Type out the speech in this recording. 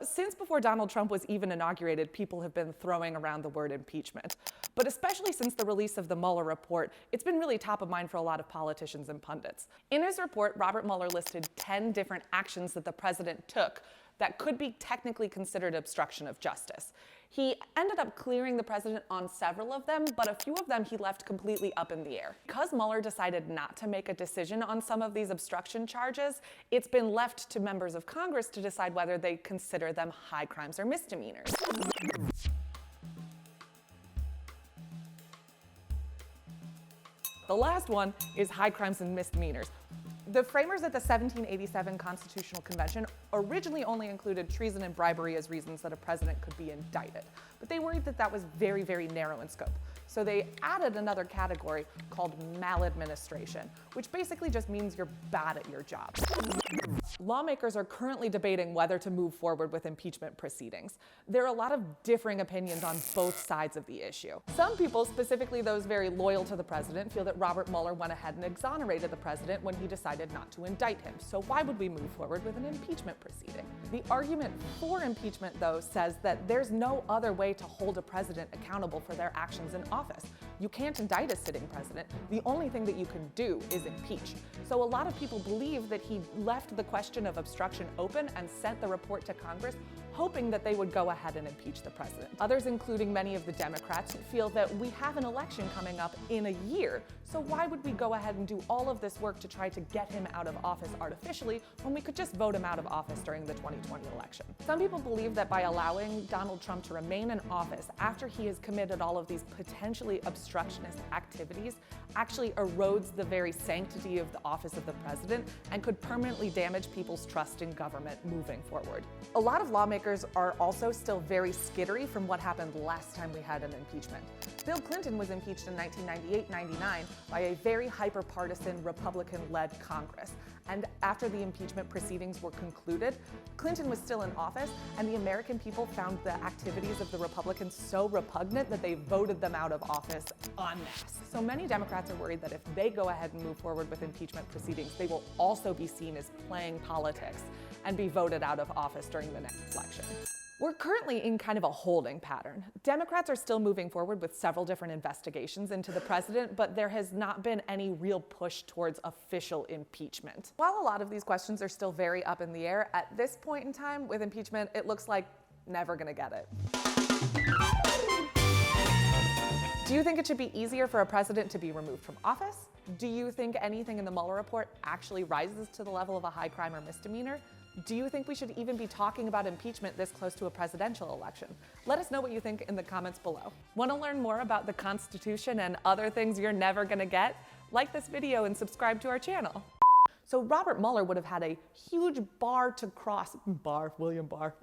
Since before Donald Trump was even inaugurated, people have been throwing around the word impeachment. But especially since the release of the Mueller report, it's been really top of mind for a lot of politicians and pundits. In his report, Robert Mueller listed 10 different actions that the president took that could be technically considered obstruction of justice. He ended up clearing the president on several of them, but a few of them he left completely up in the air. Because Mueller decided not to make a decision on some of these obstruction charges, it's been left to members of Congress to decide whether they consider them high crimes or misdemeanors. The last one is high crimes and misdemeanors. The framers at the 1787 Constitutional Convention originally only included treason and bribery as reasons that a president could be indicted, but they worried that that was very, very narrow in scope. So they added another category called maladministration, which basically just means you're bad at your job. Lawmakers are currently debating whether to move forward with impeachment proceedings. There are a lot of differing opinions on both sides of the issue. Some people, specifically those very loyal to the president, feel that Robert Mueller went ahead and exonerated the president when he decided not to indict him. So why would we move forward with an impeachment proceeding? The argument for impeachment, though, says that there's no other way to hold a president accountable for their actions in office. You can't indict a sitting president. The only thing that you can do is impeach. So a lot of people believe that he left the question of obstruction open and sent the report to Congress, hoping that they would go ahead and impeach the president. Others, including many of the Democrats, feel that we have an election coming up in a year, so why would we go ahead and do all of this work to try to get him out of office artificially when we could just vote him out of office during the 2020 election? Some people believe that by allowing Donald Trump to remain in office after he has committed all of these potentially obstructionist activities actually erodes the very sanctity of the office of the president and could permanently damage people's trust in government moving forward. A lot of lawmakers are also still very skittery from what happened last time we had an impeachment. Bill Clinton was impeached in 1998-99 by a very hyper-partisan Republican-led Congress. And after the impeachment proceedings were concluded, Clinton was still in office, and the American people found the activities of the Republicans so repugnant that they voted them out of office en masse. So many Democrats are worried that if they go ahead and move forward with impeachment proceedings, they will also be seen as playing politics and be voted out of office during the next election. We're currently in kind of a holding pattern. Democrats are still moving forward with several different investigations into the president, but there has not been any real push towards official impeachment. While a lot of these questions are still very up in the air, at this point in time with impeachment, it looks like never gonna get it. Do you think it should be easier for a president to be removed from office? Do you think anything in the Mueller report actually rises to the level of a high crime or misdemeanor? Do you think we should even be talking about impeachment this close to a presidential election? Let us know what you think in the comments below. Want to learn more about the Constitution and other things you're never gonna get? Like this video and subscribe to our channel. So Robert Mueller would have had a huge bar to cross, William Barr,